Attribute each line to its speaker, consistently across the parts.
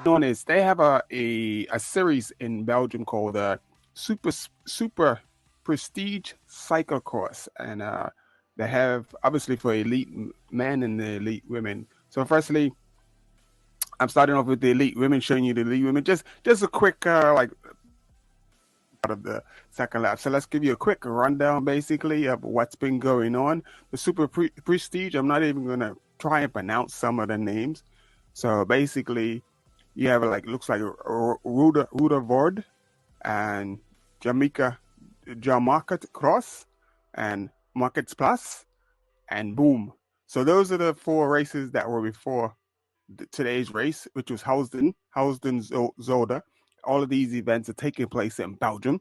Speaker 1: On is they have a series in Belgium called Super Prestige Cyclocross, and they have obviously for elite men and the elite women. So, firstly, I'm starting off with the elite women, showing you the elite women. Just a quick like out of the second lap. So let's give you a quick rundown, basically, of what's been going on. The Prestige. I'm not even gonna try and pronounce some of the names. So basically, you have like looks like Ruda Vord and Jamaica Cross and Markets Plus and Boom. So those are the four races that were before today's race, which was Zoda. All of these events are taking place in Belgium.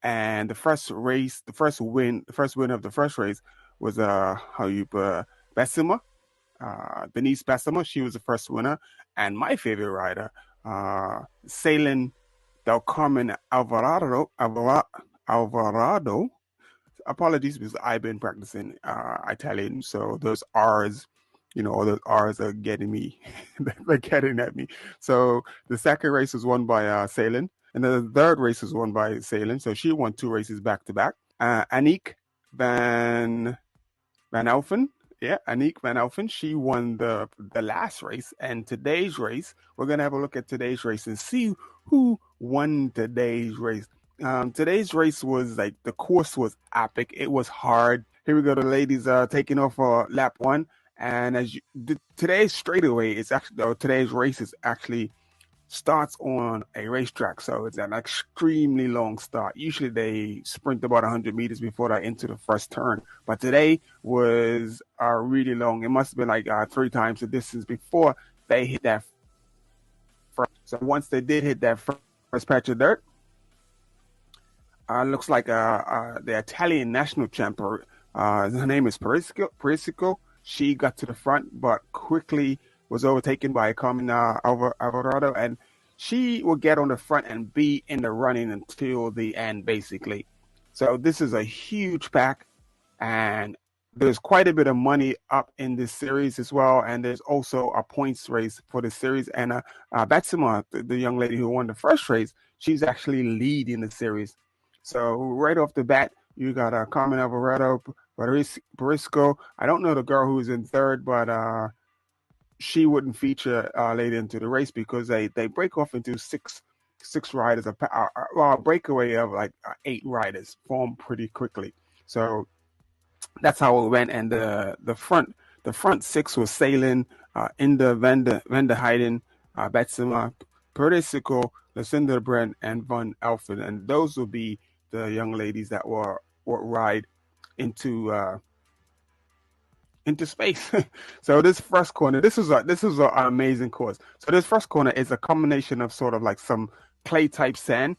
Speaker 1: And the first race, the first win of the first race was Bessemer, Denise Bessemer. She was the first winner. And my favorite rider, Salen Del Carmen Alvarado. Apologies because I've been practicing Italian, so those R's, those R's are getting me, they're getting at me. So the second race was won by Salen, and the third race was won by Salen. So she won two races back to back. Aniek Van Alphen, yeah, Aniek Van Alphen, she won the last race. And today's race, we're gonna have a look at today's race and see who won today's race. Today's race was like the course was epic. It was hard. Here we go. The ladies taking off for lap one, and today's straightaway is actually today's race is actually starts on a racetrack, so it's an extremely long start. Usually they sprint about 100 meters before they enter the first turn, but today was really long. It must have been like three times the distance before they hit that first. So once they did hit that first patch of dirt, looks like the Italian national champion, her name is Perisico. She got to the front, but quickly was overtaken by Carmen Alvarado, and she will get on the front and be in the running until the end, basically. So this is a huge pack, and there's quite a bit of money up in this series as well, and there's also a points race for the series. And Betsema, the young lady who won the first race, she's actually leading the series. So right off the bat, you got Carmen Alvarado, Barisco. I don't know the girl who's in third, but she wouldn't feature later into the race because they break off into six riders. A breakaway of like 8 riders form pretty quickly. So that's how it went. And the front 6 was Sailing, Inda Vender Heiden, Betsema, Perisico, Lucinda Brent, and Von Alfred. And those will be the young ladies that will ride into space. So this first corner, this is an amazing course. So this first corner is a combination of sort of like some clay type sand,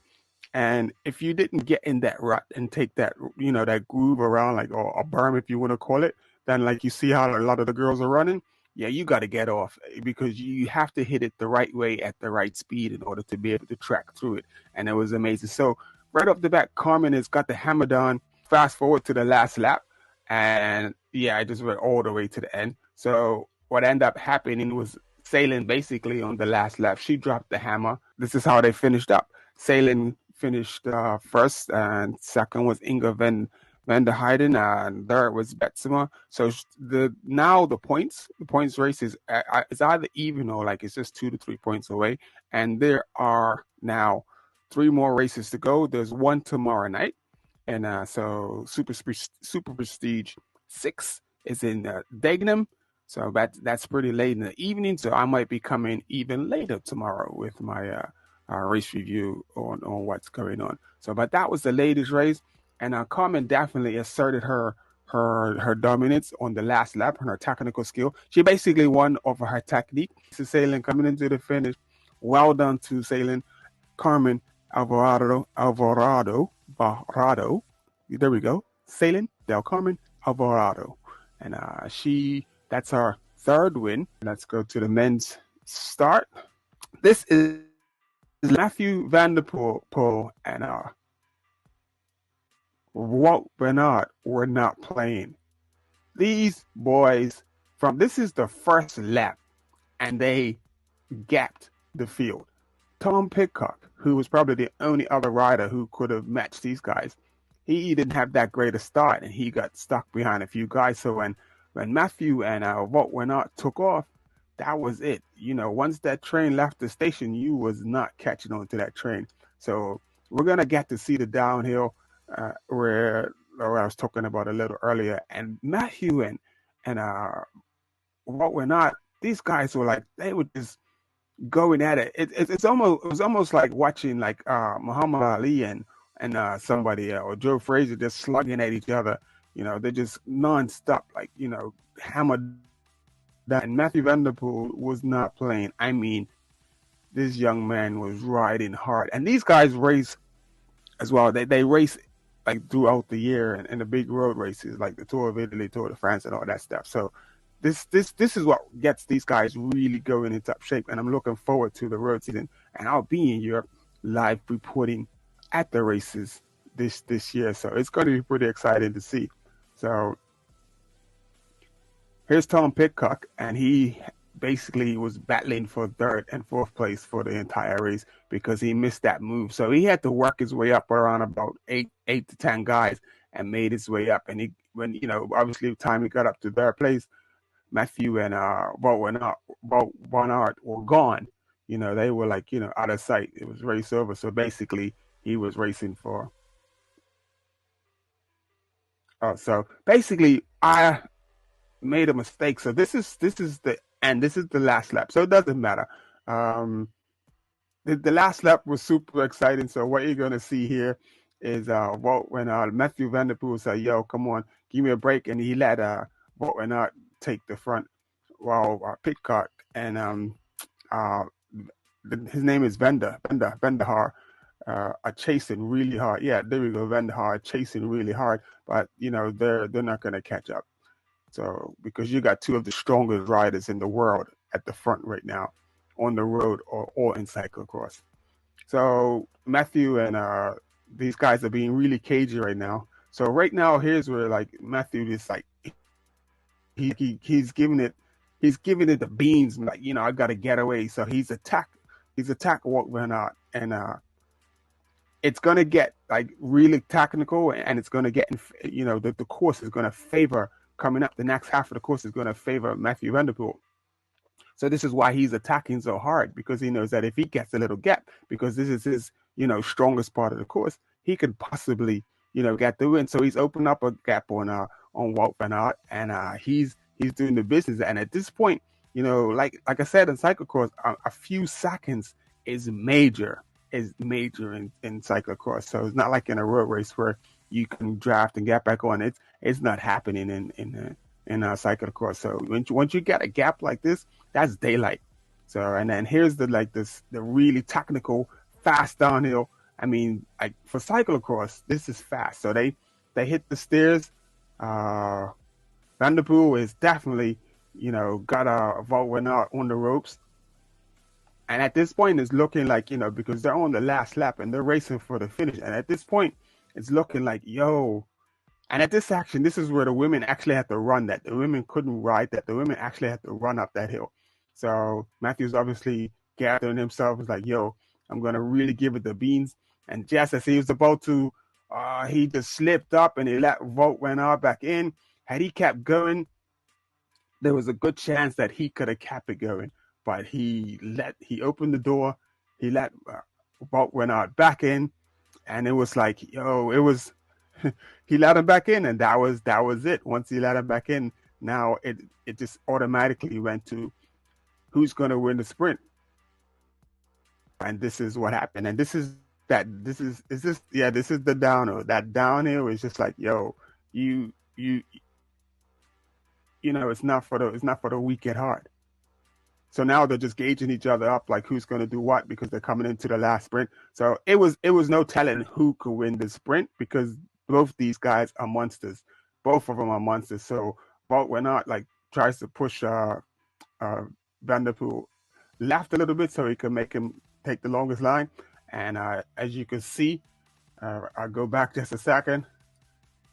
Speaker 1: and if you didn't get in that rut and take that that groove around, like, or a berm if you want to call it, then like you see how a lot of the girls are running, yeah, you got to get off because you have to hit it the right way at the right speed in order to be able to track through it. And it was amazing. So right off the bat, Carmen has got the hammer down. Fast forward to the last lap, and yeah, I just went all the way to the end. So what ended up happening was Sailing basically on the last lap, she dropped the hammer. This is how they finished up. Sailing finished first, and second was Inga Van der Heiden, and third was Betsema. So the points race is it's either even or like it's just 2 to 3 points away, and there are now 3 more races to go. There's one tomorrow night. And so Super Prestige 6 is in Dagenham. So that's pretty late in the evening. So I might be coming even later tomorrow with my race review on what's going on. So, but that was the latest race. And Carmen definitely asserted her dominance on the last lap and her technical skill. She basically won over her technique. So Sailing coming into the finish. Well done to Sailing. Carmen Alvarado. There we go. Sailing Del Carmen Alvarado. And that's our third win. Let's go to the men's start. This is Matthew Van der Poel and Walt Bernard were not playing. These boys this is the first lap, and they gapped the field. Tom Pidcock, who was probably the only other rider who could have matched these guys, he didn't have that great a start, and he got stuck behind a few guys. So when Matthew and Wout Wennart took off, that was it. Once that train left the station, you was not catching on to that train. So we're gonna get to see the downhill where I was talking about a little earlier, and Matthew and Wout Wennart, these guys were like they were just going at it. It was almost like watching like Muhammad Ali and somebody or Joe Frazier just slugging at each other. They're just nonstop, like hammered down. And Matthew Van Der Poel was not playing. I mean, this young man was riding hard, and these guys race as well. They race like throughout the year and the big road races like the Tour of Italy, Tour de France, and all that stuff. So this is what gets these guys really going in top shape, and I'm looking forward to the road season, and I'll be in Europe live reporting at the races this year. So it's going to be pretty exciting to see. So here's Tom Pidcock, and he basically was battling for third and fourth place for the entire race because he missed that move. So he had to work his way up around about eight to 10 guys and made his way up. And obviously the time he got up to third place, Matthew and Wout Wennart were gone. They were like, out of sight. It was race over. So basically he was racing for. So basically I made a mistake. So this is the end. This is the last lap. So it doesn't matter. The last lap was super exciting. So what you're gonna see here is when Matthew Van Der Poel said, "Yo, come on, give me a break," and he let Wout Wennart take the front, while Pidcock and his name is Van der Haar, are chasing really hard. Yeah, there we go. Van der Haar chasing really hard, but they're not gonna catch up. So because you got two of the strongest riders in the world at the front right now, on the road or in cyclocross. So Matthew and these guys are being really cagey right now. So right now, here's where like Matthew is like he's giving it the beans. Like I got to get away. So he's attacked Wout Wennart, and it's gonna get like really technical, and it's gonna get the course is gonna favor. Coming up, the next half of the course is going to favor Matthew Van Der Poel. So this is why he's attacking so hard, because he knows that if he gets a little gap, because this is his, strongest part of the course, he could possibly, get the win. So he's opened up a gap on Wout Wennart, and he's doing the business. And at this point, like I said in cyclocross, a few seconds is major in cyclocross. So it's not like in a road race where you can draft and get back on. It's not happening in cyclocross. So once you get a gap like this, that's daylight. So and then here's the really technical fast downhill. I mean, like for cyclocross, this is fast. So they hit the stairs. Van Der Poel is definitely got a Wout Wennart on the ropes. And at this point, it's looking like, because they're on the last lap and they're racing for the finish. And at this point, it's looking like, yo. And at this action, this is where the women actually had to run that. The women couldn't ride that. The women actually had to run up that hill. So Matthew's obviously gathering himself. It's like, yo, I'm going to really give it the beans. And just as he was about to, he just slipped up and he let Wout Wennart back in. Had he kept going, there was a good chance that he could have kept it going. But he opened the door, he let Wout Wennart back in, and it was like, he let him back in, and that was it. Once he let him back in, now it just automatically went to who's going to win the sprint, and this is what happened. And this is the downhill. That downhill is just like, yo, it's not for the weak at heart. So now they're just gauging each other up, like who's going to do what, because they're coming into the last sprint. So it was no telling who could win the sprint, because both these guys are monsters. Both of them are monsters. So Wout Wennart tries to push Van Der Poel left a little bit so he can make him take the longest line. And as you can see, I'll go back just a second.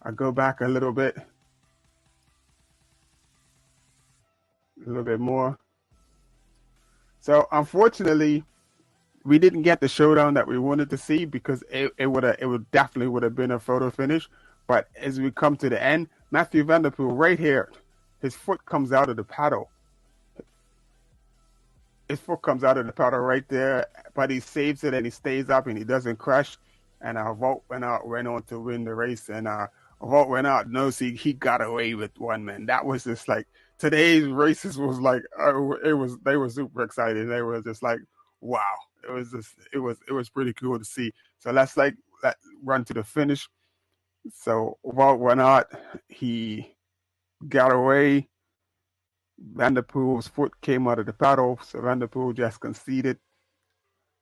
Speaker 1: I'll go back a little bit. a little bit more. So unfortunately, we didn't get the showdown that we wanted to see because it would definitely would have been a photo finish. But as we come to the end, Matthew Van Der Poel right here, his foot comes out of the paddle. His foot comes out of the paddle right there, but he saves it and he stays up and he doesn't crash. And Wout went on to win the race. And Wout went out. No, see, he got away with one, man. That was just like today's races was like they were super excited. They were just like, wow. It was pretty cool to see. So let's run to the finish. So Wout went out. He got away. Van Der Poel's foot came out of the paddle, so Van Der Poel just conceded.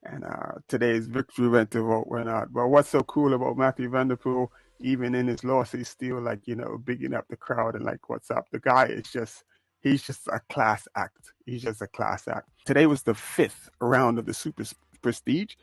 Speaker 1: And today's victory went to Wout went out. But what's so cool about Matthew Van Der Poel, even in his loss, he's still like, bigging up the crowd and like, what's up? The guy is he's just a class act. He's just a class act. Today was the 5th round of the Super Prestige.